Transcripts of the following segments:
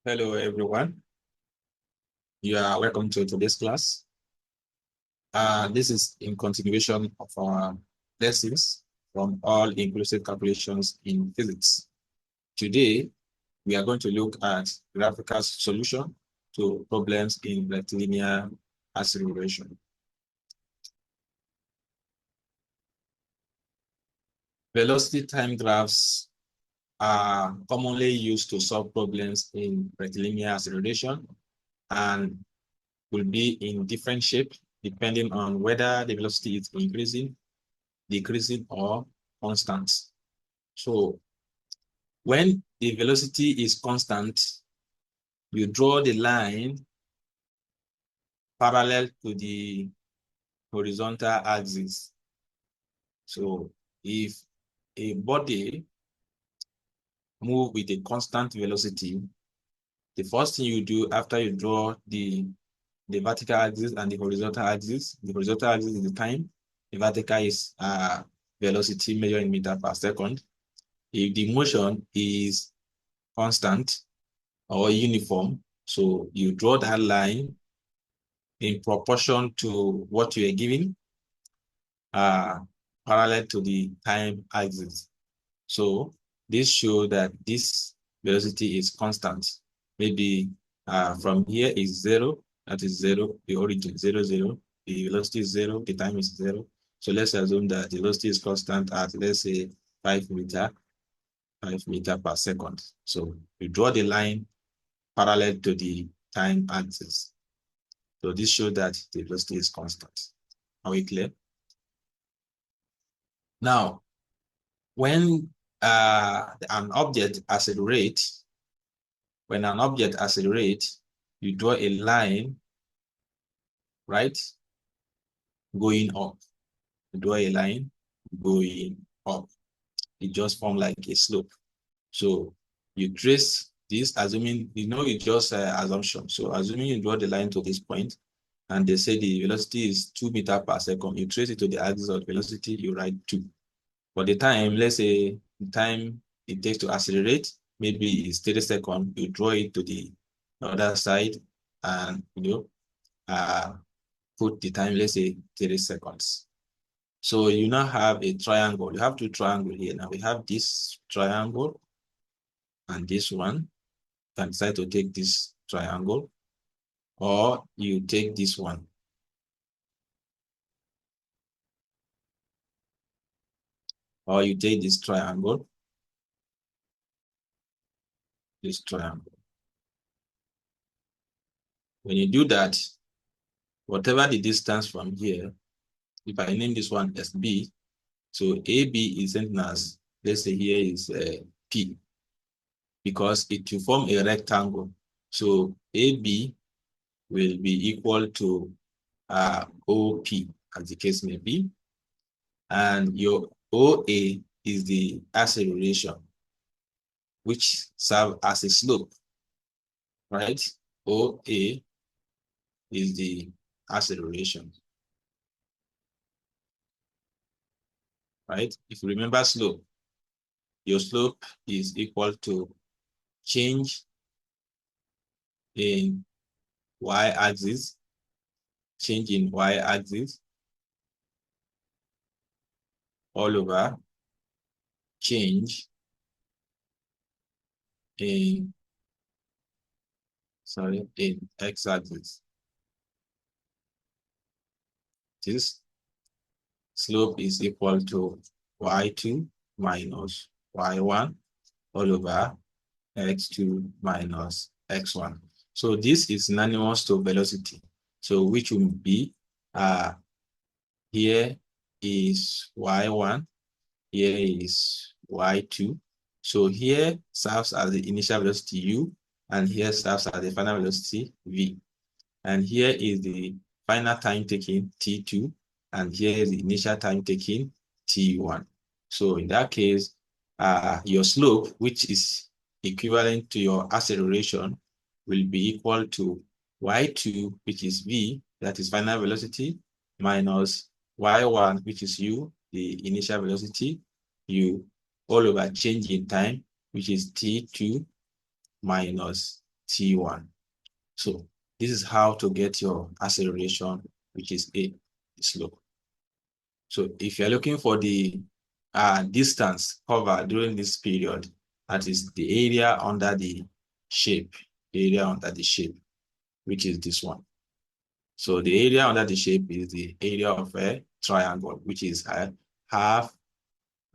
Hello, everyone. You are welcome to today's class. This is in continuation of our lessons from all-inclusive calculations in physics. Today, we are going to look at graphical solution to problems in rectilinear acceleration. Velocity time graphs are commonly used to solve problems in rectilinear acceleration and will be in different shape depending on whether the velocity is increasing, decreasing, or constant. So when the velocity is constant, you draw the line parallel to the horizontal axis. So if a body moves with a constant velocity, the first thing you do after you draw the vertical axis and the horizontal axis is the time, the vertical is velocity measured in meters per second. If the motion is constant or uniform, so you draw that line in proportion to what you are giving, parallel to the time axis. So this shows that this velocity is constant. Maybe from here is 0, that is 0, the origin 0, 0, the velocity is 0, the time is 0. So let's assume that the velocity is constant at, let's say, 5 meters per second. So you draw the line parallel to the time axis. So this shows that the velocity is constant. Are we clear? Now, when an object accelerates, you draw a line, right? Going up. You draw a line going up. It just forms like a slope. So you trace this, assuming, it's just assumption. So assuming you draw the line to this point, and they say the velocity is 2 meters per second, you trace it to the axis of velocity, you write 2. For the time, let's say the time it takes to accelerate, maybe it's 30 seconds, you draw it to the other side and put the time, let's say 30 seconds. So you now have a triangle. You have two triangles here. Now we have this triangle and this one. You can decide to take this triangle, or you take this one. Or you take this triangle. When you do that, whatever the distance from here, if I name this one as B, so AB is sent as, let's say here is P, because it will form a rectangle. So AB will be equal to OP, as the case may be. And your OA is the acceleration, which serves as a slope, right? OA is the acceleration, right? If you remember slope, your slope is equal to change in y-axis, all over change in x-axis. This slope is equal to y2 minus y1 all over x2 minus x1. So this is synonymous to velocity. So which will be here is y1, here is y2. So here serves as the initial velocity u, and here serves as the final velocity v. And here is the final time taken t2, and here is the initial time taken t1. So in that case, your slope, which is equivalent to your acceleration, will be equal to y2, which is v, that is final velocity, minus y1, which is u, the initial velocity, u, all over change in time, which is t2 minus T1. So this is how to get your acceleration, which is A, the slope. So if you're looking for the distance covered during this period, that is the area under the shape, which is this one. So the area under the shape is the area of a triangle, which is half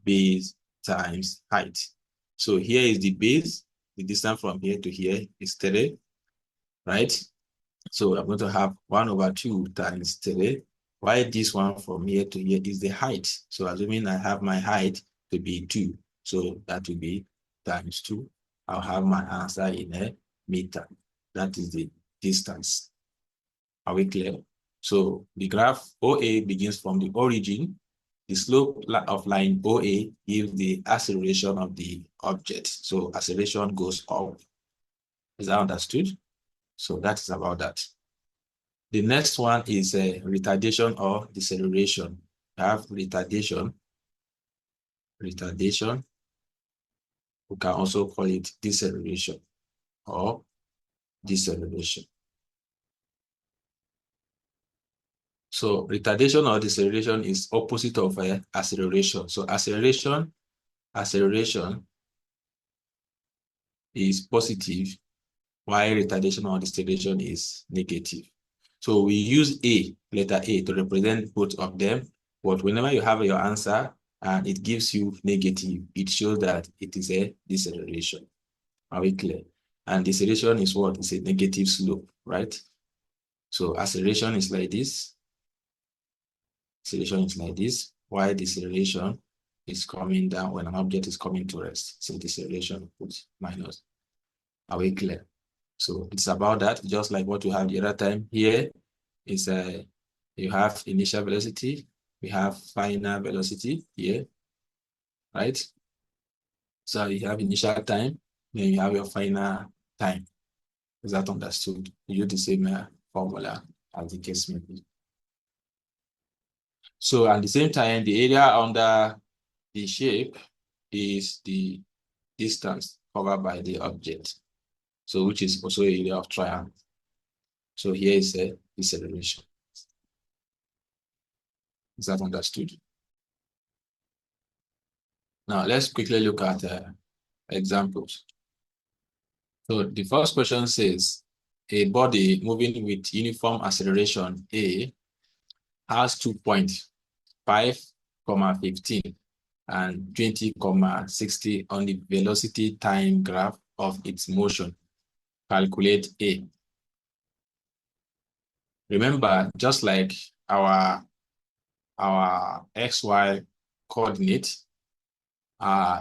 base times height. So here is the base. The distance from here to here is 3, right? So I'm going to have 1/2 times 3. Why this one from here to here is the height. So assuming I have my height to be 2, so that will be times 2. I'll have my answer in a meter. That is the distance. Are we clear? So the graph OA begins from the origin. The slope of line OA gives the acceleration of the object. So acceleration goes up. Is that understood? So that is about that. The next one is retardation or deceleration. We have retardation. Retardation. We can also call it deceleration or deceleration. So retardation or deceleration is opposite of acceleration. So acceleration is positive, while retardation or deceleration is negative. So we use letter A to represent both of them. But whenever you have your answer and it gives you negative, it shows that it is a deceleration. Are we clear? And deceleration is what? It's a negative slope, right? So acceleration is like this. Acceleration is like this. While deceleration is coming down when an object is coming to rest. So deceleration puts minus. Are we clear? So it's about that, just like what we have the other time. Here is you have initial velocity, we have final velocity here, right? So you have initial time, then you have your final time. Is that understood? You use the same formula as the case may be. So at the same time, the area under the shape is the distance covered by the object. So which is also area of triangle. So here is a deceleration. Is that understood? Now let's quickly look at examples. So the first question says, a body moving with uniform acceleration A has 2 points, 5, 15 and 20,60 on the velocity time graph of its motion. Calculate A. Remember, just like our XY coordinate,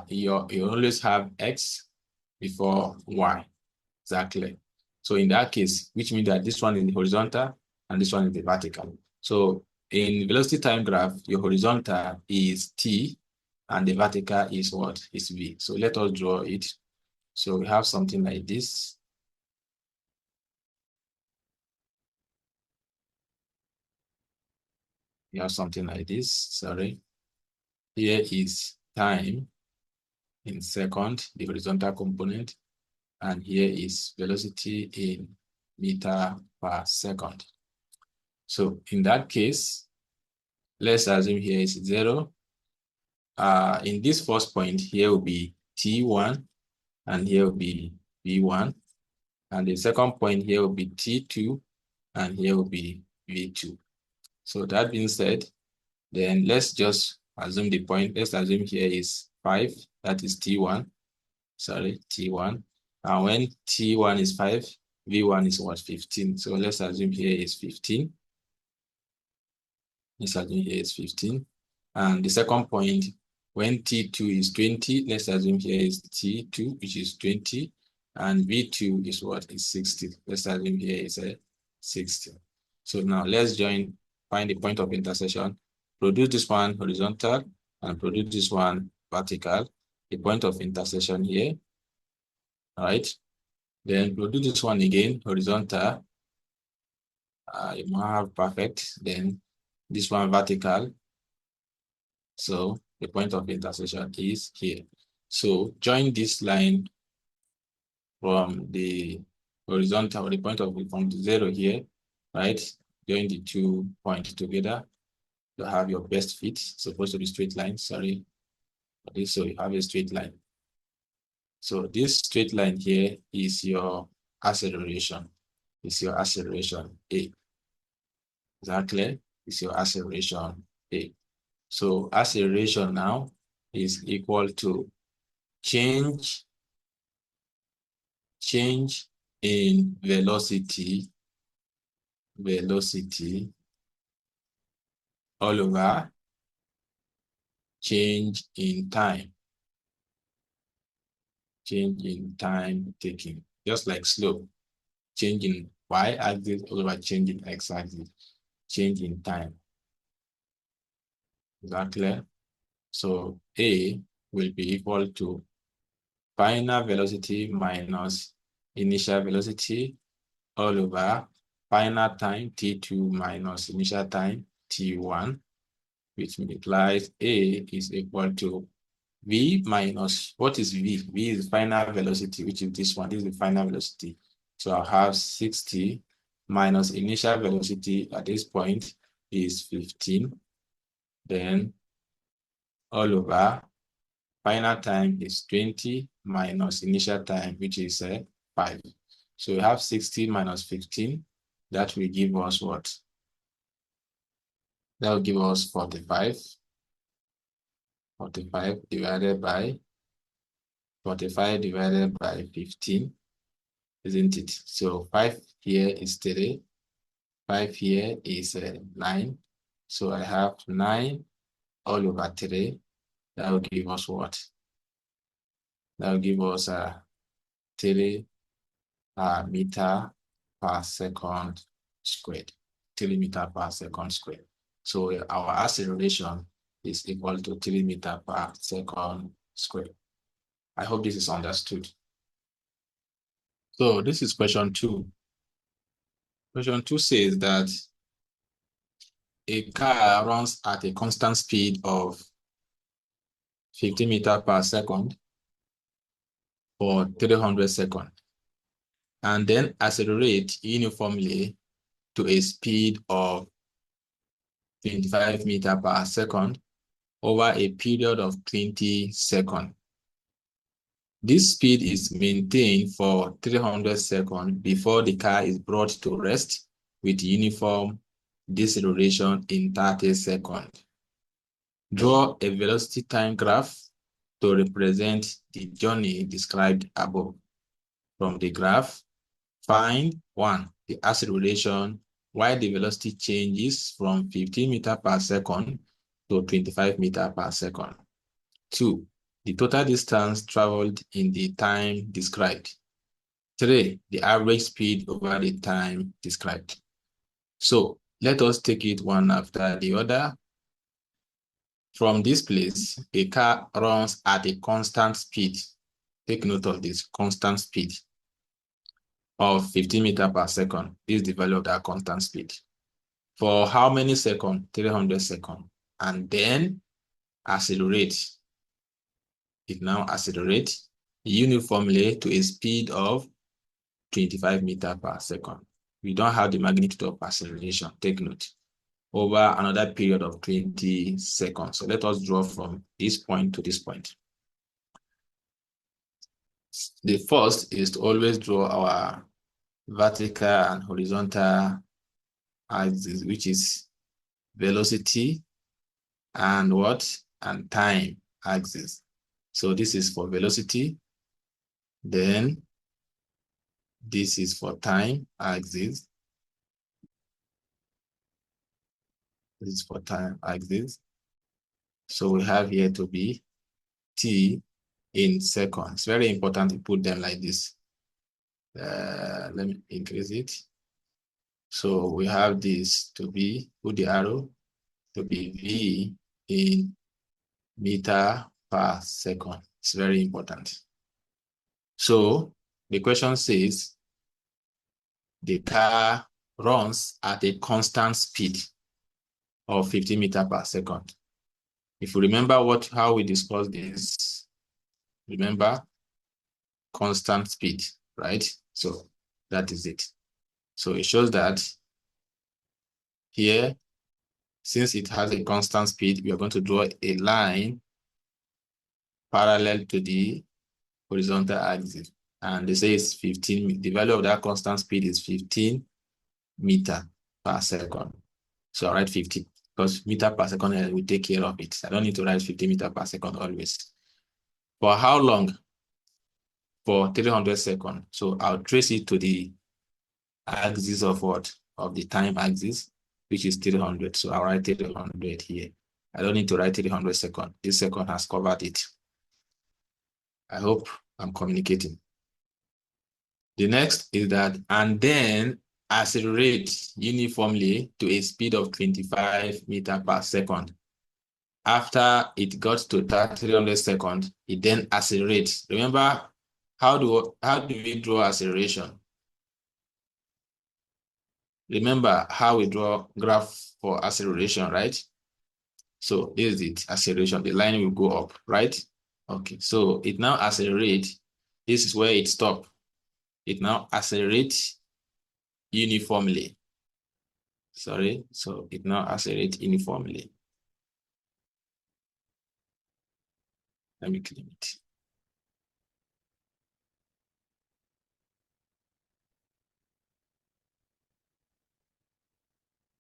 you always have X before Y. Exactly. So in that case, which means that this one is the horizontal and this one is the vertical. So in velocity time graph, your horizontal is T and the vertical is what? Is V. So let us draw it. So we have something like this. We have something like this, sorry. Here is time in second, the horizontal component, and here is velocity in meter per second. So in that case, let's assume here is 0. In this first point, here will be T1, and here will be V1. And the second point here will be T2, and here will be V2. So that being said, then let's just assume the point. Let's assume here is 5, that is T1. Sorry, T1. And when T1 is 5, V1 is what? 15. So let's assume here is 15. Let's assume here is 15. And the second point, when T2 is 20, let's assume here is T2, which is 20. And V2 is what? Is 60. Let's assume here is a 60. So now let's find the point of intersection. Produce this one horizontal and produce this one vertical. The point of intersection here. All right. Then produce this one again, horizontal. You might have perfect. Then this one vertical. So the point of intersection is here. So join this line from the horizontal, the point of from the 0 here, right? Join the 2 points together. You have your best fit, supposed to be straight line, sorry. So you have a straight line. So this straight line here is your acceleration. It's your acceleration A. Is that clear? It's your acceleration A. So acceleration now is equal to change in velocity all over change in time taken, just like slope, change in y-axis all over change in x-axis, change in time. Is that clear? So A will be equal to final velocity minus initial velocity all over final time t2 minus initial time t1, which implies A is equal to V minus, what is V? V is final velocity, which is this one. This is the final velocity. So I'll have 60 minus initial velocity at this point is 15. Then all over final time is 20 minus initial time, which is 5. So we have 60 minus 15. That will give us what? That will give us 45. 45 divided by 15, isn't it? So 5 here is 3. 5 here is 9. So I have 9 all over 3. That will give us what? That will give us 3 meter per second squared. 3 meter per second squared. So our acceleration is equal to 3 meter per second squared. I hope this is understood. So this is question 2. Question 2 says that a car runs at a constant speed of 50 meters per second for 300 seconds, and then accelerate uniformly to a speed of 25 meters per second over a period of 20 seconds. This speed is maintained for 300 seconds before the car is brought to rest with uniform deceleration in 30 seconds. Draw a velocity time graph to represent the journey described above. From the graph, find 1, the acceleration while the velocity changes from 15 meters per second to 25 meters per second. 2, the total distance traveled in the time described. 3, the average speed over the time described. So let us take it one after the other. From this place, a car runs at a constant speed. Take note of this, constant speed of 15 meters per second. This is the value of that constant speed. For how many seconds? 300 seconds. And then accelerate. It now accelerates uniformly to a speed of 25 meters per second. We don't have the magnitude of acceleration, take note, over another period of 20 seconds. So let us draw from this point to this point. The first is to always draw our vertical and horizontal axis, which is velocity and what? And time axis. So this is for velocity. Then this is for time axis. This is for time axis. So we have here to be t in seconds. Very important to put them like this. Let me increase it. So we have this to be, put the arrow, to be v in meter per second. It's very important. So the question says the car runs at a constant speed of 50 meters per second. If you remember how we discussed this, remember constant speed, right? So That is it. So it shows that here, since it has a constant speed, we are going to draw a line parallel to the horizontal axis. And they say it's 15, the value of that constant speed is 15 meter per second. So I write 50 because meter per second will take care of it. I don't need to write 50 meter per second always. For how long? For 300 seconds. So I'll trace it to the axis of what? Of the time axis, which is 300. So I'll write 300 here. I don't need to write 300 seconds. This second has covered it. I hope I'm communicating. The next is that, and then accelerate uniformly to a speed of 25 meters per second. After it got to 300 seconds, it then accelerates. Remember, how do we draw acceleration? Remember how we draw graph for acceleration, right? So this is it, acceleration. The line will go up, right? Okay, so it now accelerates. This is where it stops. It now accelerates uniformly. Sorry, so it now accelerates uniformly. Let me clean it.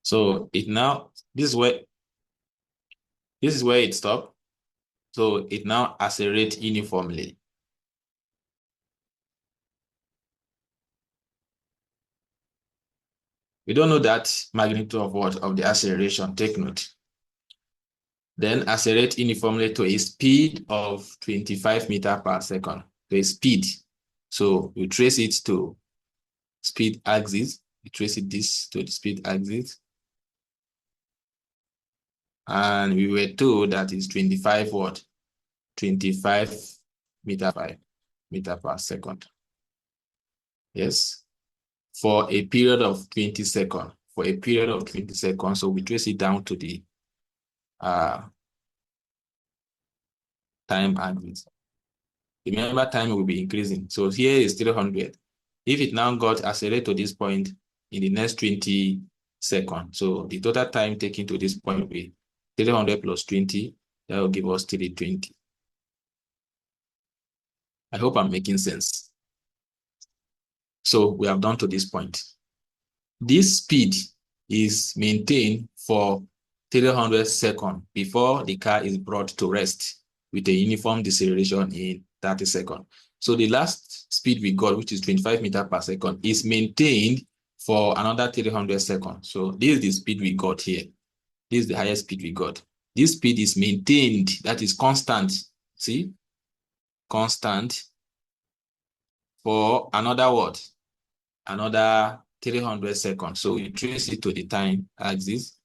So it now, this is where it stopped. So it now accelerates uniformly. We don't know that magnitude of what? Of the acceleration, take note. Then accelerate uniformly to a speed of 25 meters per second. To a speed. So we trace it to speed axis. We trace it this to the speed axis. And we were told that is 25 what? 25 meter per second. Yes. For a period of 20 seconds. For a period of 20 seconds. So we trace it down to the time axis. Remember, time will be increasing. So here is 300. If it now got accelerated to this point in the next 20 seconds, so the total time taken to this point will be 300 plus 20. That will give us 320. I hope I'm making sense. So we have done to this point. This speed is maintained for 300 seconds before the car is brought to rest with a uniform deceleration in 30 seconds. So the last speed we got, which is 25 meters per second, is maintained for another 300 seconds. So this is the speed we got here. This is the highest speed we got. This speed is maintained, that is constant. See? Constant for another what? Another 300 seconds. So we trace it to the time axis.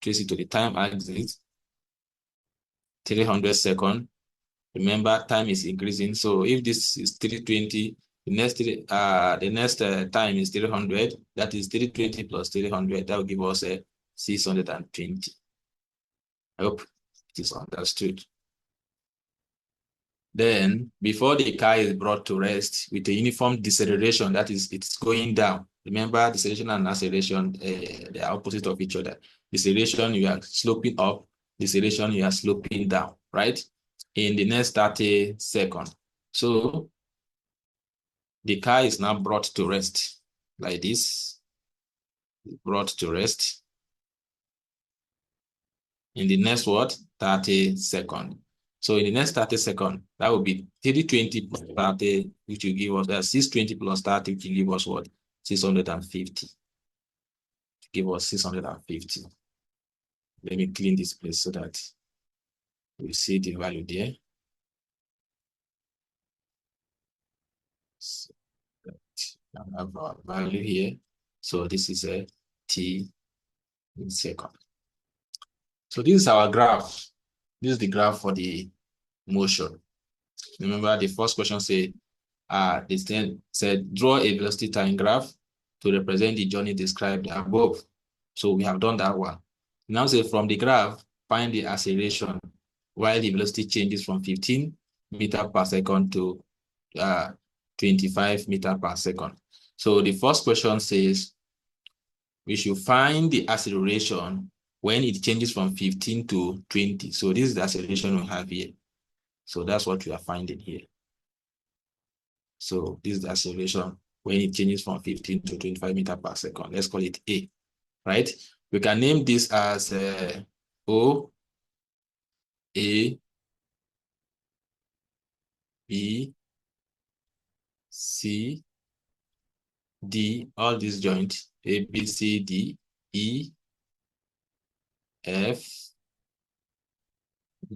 Trace it to the time axis. 300 seconds. Remember, time is increasing. So if this is 320, the next time is 300. That is 320 plus 300. That will give us a 620. I hope it is understood. Then, before the car is brought to rest with a uniform deceleration, that is, it's going down. Remember, deceleration and acceleration, they are opposite of each other. Deceleration, you are sloping up. Deceleration, you are sloping down, right? In the next 30 seconds. So, the car is now brought to rest like this. Brought to rest. In the next what? 30 seconds. So in the next 30 seconds, that will be 320 plus 30, which will give us 620 plus 30, which will give us what? 650. Give us 650. Let me clean this place so that we see the value there. So I have our value here. So this is a t in second. So this is our graph. This is the graph for the motion. Remember, the first question said, draw a velocity time graph to represent the journey described above. So we have done that one. Now say from the graph, find the acceleration while the velocity changes from 15 meters per second to 25 meters per second. So the first question says, we should find the acceleration when it changes from 15 to 20. So this is the acceleration we have here. So that's what we are finding here. So this is the acceleration when it changes from 15 to 25 meters per second. Let's call it A, right? We can name this as O, A, B, C, D, all these joints, A, B, C, D, E, F,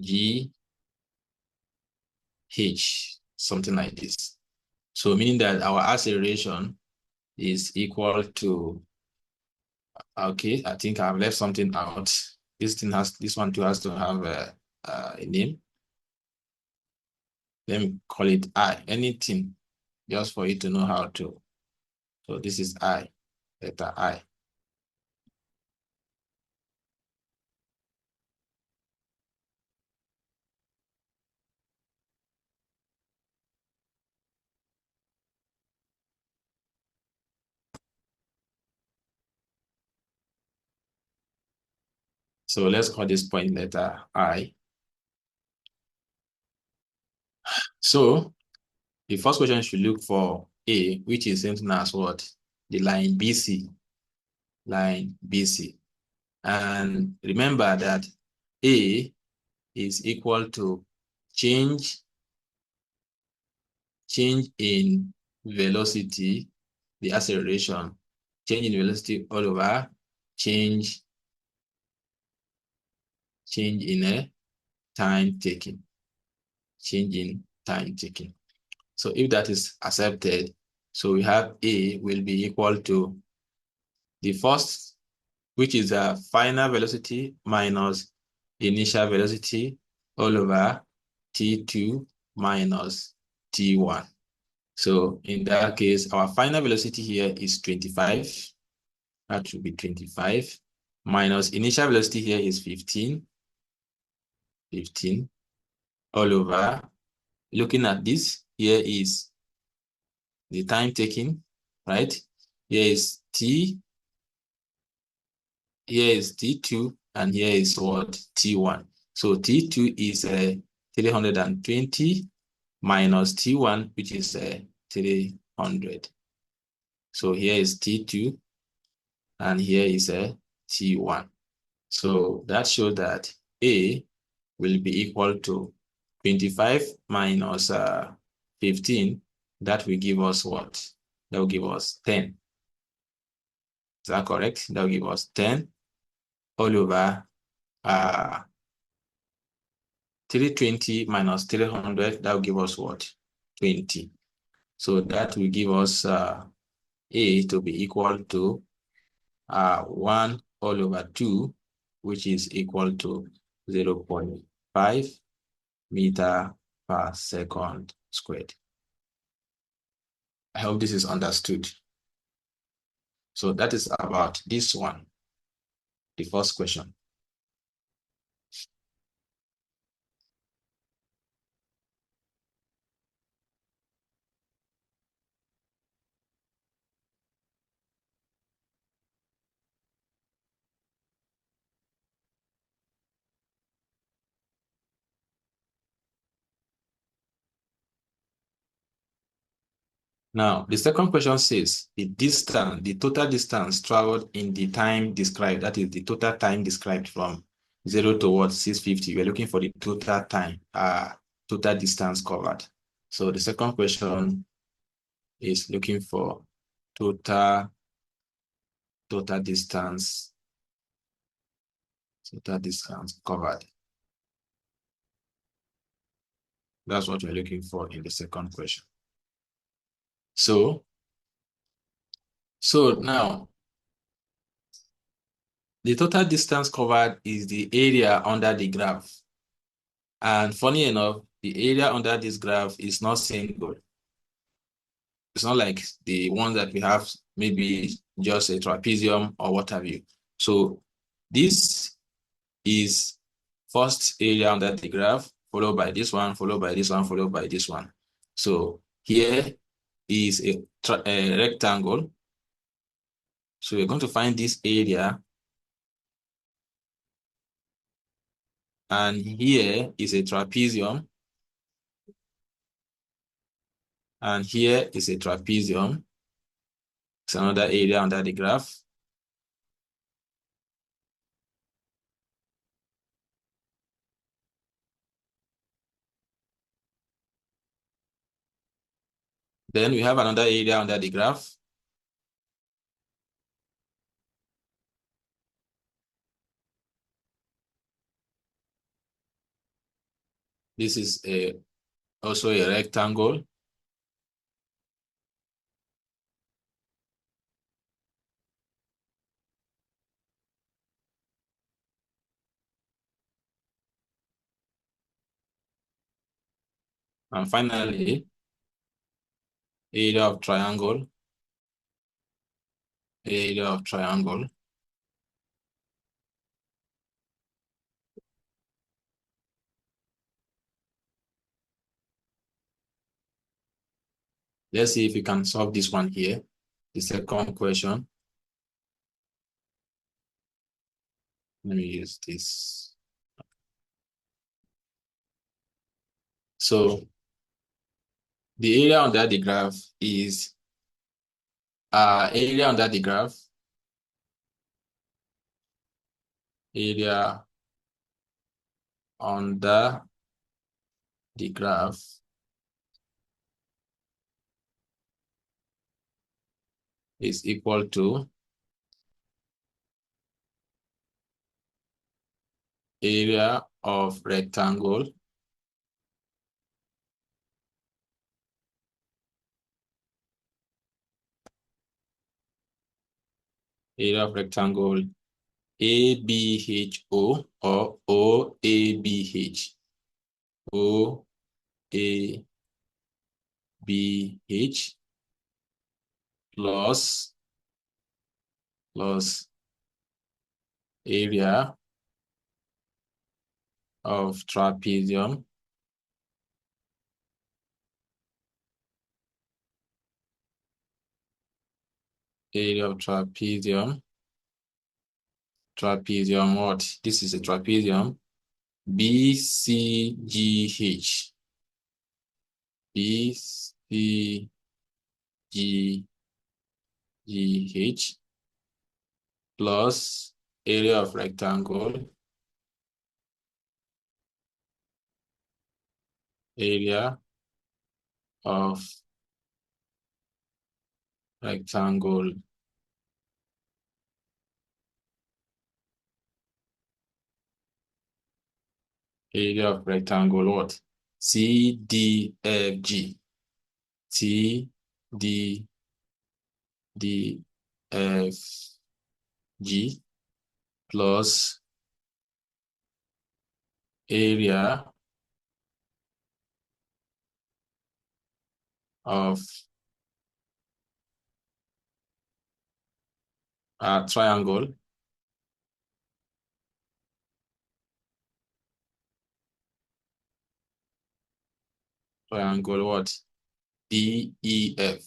G, H, something like this. So meaning that our acceleration is equal to, okay, I think I've left something out. This one too has to have a name. Let me call it I, anything, just for you to know how to. So this is I, letter I. So let's call this point letter I. So the first question should look for A, which is something as what? The line BC. Line BC. And remember that A is equal to change in velocity, the acceleration, change in velocity all over change in a time taken, change in time taken. So if that is accepted, so we have A will be equal to the first, which is a final velocity minus initial velocity all over T2 minus T1. So in that case, our final velocity here is 25. That should be 25 minus initial velocity here is 15 all over. Looking at this, here is the time taken, right? Here is T, here is T2, and here is what? T1. So T2 is 320 minus T1, which is 300. So here is T2, and here is T1. So that shows that A will be equal to 25 minus 15. That will give us what? That will give us 10. Is that correct? That will give us 10 all over 320 minus 300. That will give us what? 20. So that will give us A to be equal to 1 all over 2, which is equal to 0.5 meter per second squared. I hope this is understood. So that is about this one, the first question. Now, the second question says the distance, the total distance traveled in the time described, that is the total time described from 0 towards 650. We're looking for the total time, total distance covered. So the second question is looking for total distance covered. That's what we're looking for in the second question. So now, the total distance covered is the area under the graph. And funny enough, the area under this graph is not single. It's not like the ones that we have, maybe just a trapezium or what have you. So this is first area under the graph, followed by this one, followed by this one, followed by this one. So here is a rectangle. So we're going to find this area. And here is a trapezium. And here is a trapezium. It's another area under the graph. Then we have another area under the graph. This is also a rectangle. And finally, area of triangle. Area of triangle. Let's see if we can solve this one here. The second question. Let me use this. So the area under the graph is area under the graph. Area under the graph is equal to area of rectangle ABHO or OABH. OABH plus area of trapezium trapezium what? This is a trapezium BCGH. BCGH plus area of rectangle area of rectangle area of rectangle what? CDFG. CDFG plus area of triangle what? DEF.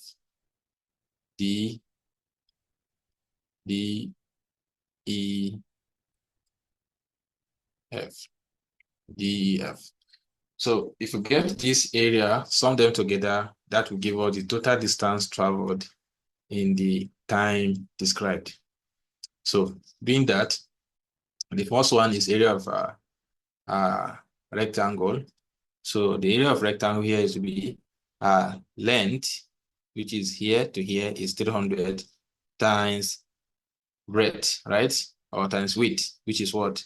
DEF. DEF. So if you get this area, sum them together, that will give us the total distance traveled in the time described. So being that, the first one is area of rectangle. So the area of rectangle here is to be length, which is here to here, is 300 times breadth, right? Or times width, which is what?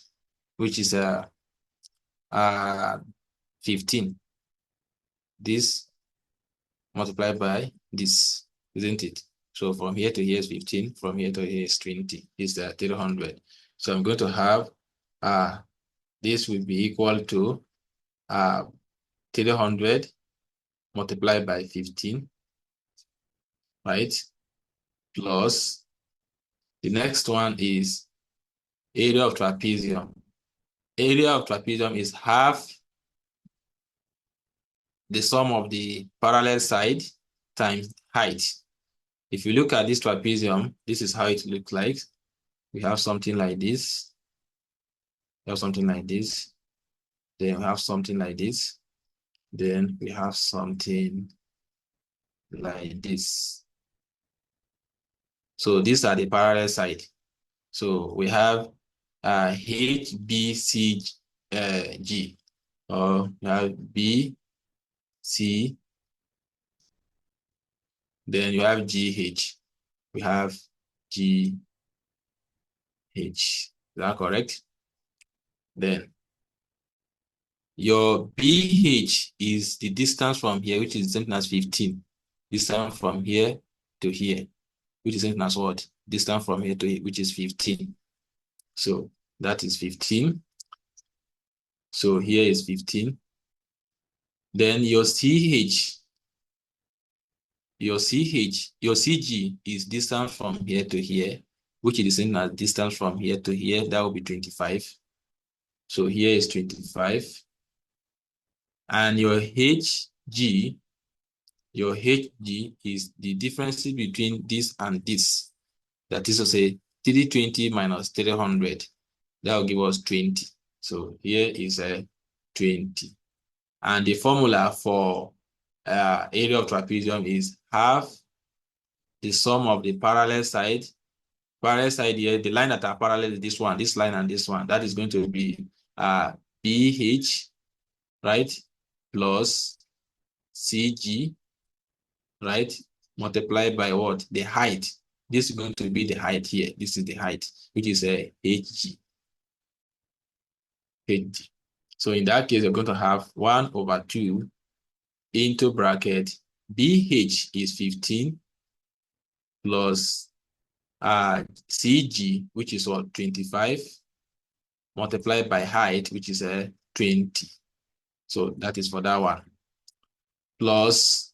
Which is 15. This multiplied by this, isn't it? So from here to here is 15, from here to here is 20, is the 300. So I'm going to have this will be equal to 300 multiplied by 15, right? Plus the next one is area of trapezium. Area of trapezium is half the sum of the parallel side times height. If you look at this trapezium, this is how it looks like. We have something like this. We have something like this. Then we have something like this. Then we have something like this. So these are the parallel side. So we have HBCG, or you have B, C, then you have GH. We have GH. Is that correct? Then your BH is the distance from here, which is the same as 15. Distance from here to here, which is the same as what? Distance from here to here, which is 15. So that is 15. So here is 15. Then your CH, your CG is distance from here to here, which is the same as distance from here to here. That will be 25. So here is 25. And your HG is the difference between this and this. That is to say, 320 minus 300. That will give us 20. So here is a 20. And the formula for area of trapezium is half the sum of the parallel side. Parallel side here, the line that are parallel is this one, this line and this one. That is going to be BH, right, plus CG, right, multiplied by what? The height. This is going to be the height here. This is the height, which is a HG. So in that case, you're going to have 1/2 into bracket BH is 15 plus CG, which is what? 25, multiplied by height, which is a 20. So that is for that one. Plus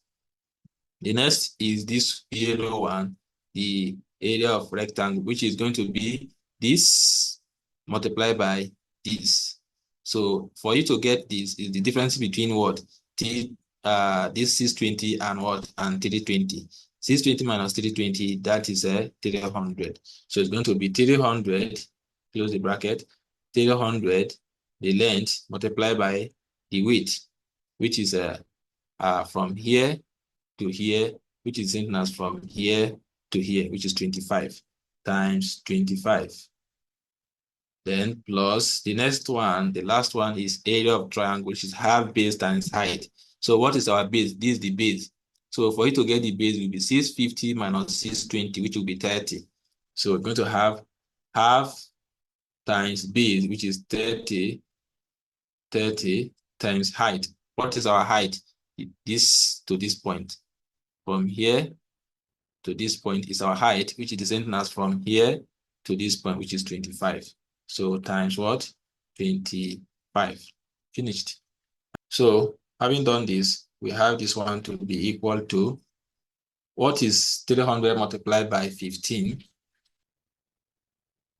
the next is this yellow one, the area of rectangle, which is going to be this multiplied by this. So for you to get this is the difference between what? This 620 and what? And 320. 620 minus 320, that is a 300. So it's going to be 300, close the bracket, 300, the length multiplied by the width, which is from here to here, which is same as from here to here, which is 25 times 25. Then plus the next one, the last one is area of triangle, which is half base times height. So what is our base? This is the base. So for you to get the base, will be 650 minus 620, which will be 30. So we're going to have half times base, which is 30 times height. What is our height? This to this point. From here to this point is our height, which is the same as from here to this point, which is 25. So times what? 25. Finished. So having done this, we have this one to be equal to, what is 300 multiplied by 15?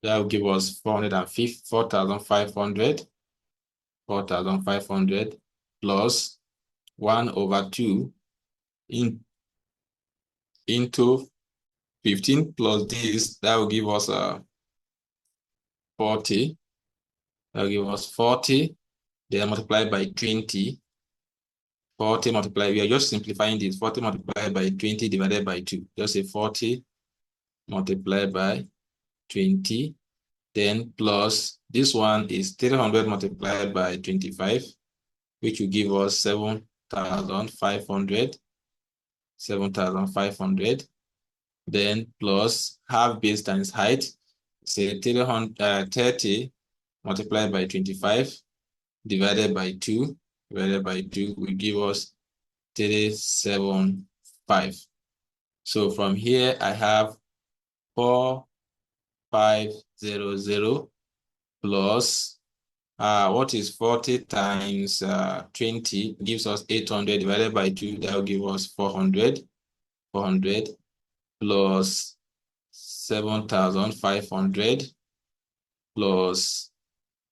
That will give us 4,500. 4,500 plus 1/2 into 15 plus this, that will give us 40. That will give us 40. Then multiplied by 20. 40 multiplied, we are just simplifying this. 40 multiplied by 20 divided by 2. Just say 40 multiplied by 20. Then plus this one is 300 multiplied by 25, which will give us 7,500. 7,500. Then plus half base times height, say 30 multiplied by 25 divided by 2 will give us 375. So from here I have 4,500 plus what is 40 times 20 gives us 800 divided by 2, that will give us 400 plus 7,500 plus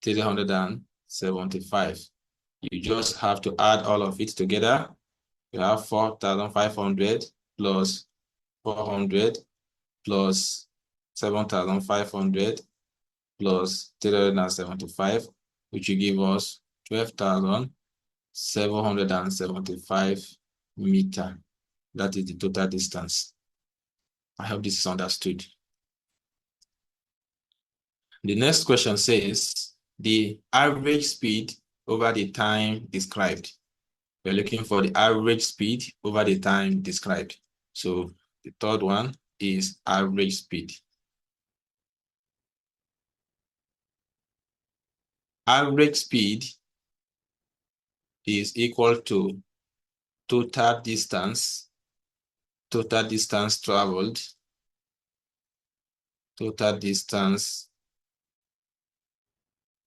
375. You just have to add all of it together. You have 4,500 plus 400 plus 7,500 plus 375, which will give us 12,775 meters. That is the total distance. I hope this is understood. The next question says the average speed over the time described. We're looking for the average speed over the time described. So the third one is average speed. Average speed is equal to total distance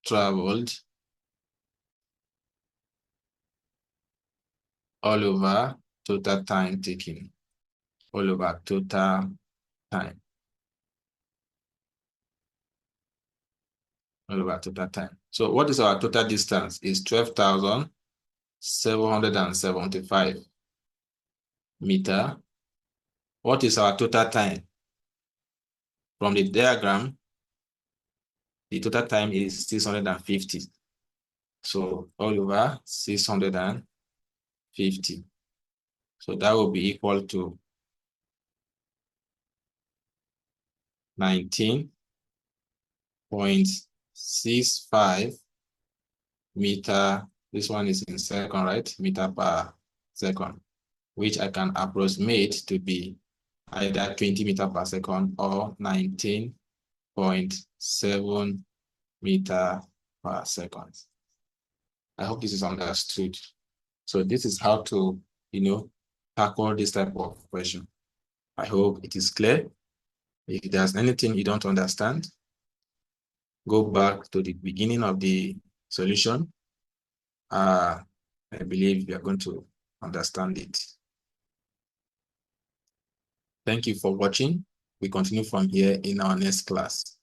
traveled, all over total time taken, all over total time, all over total time. So what is our total distance? Is 12,775 meters. What is our total time? From the diagram, the total time is 650. So all over 650. So that will be equal to 19.65 meter. This one is in second, right? Meter per second, which I can approximate to be either 20 meter per second or 19.7 meter per second. I hope this is understood. So this is how to, tackle this type of question. I hope it is clear. If there's anything you don't understand, go back to the beginning of the solution. I believe you are going to understand it. Thank you for watching. We continue from here in our next class.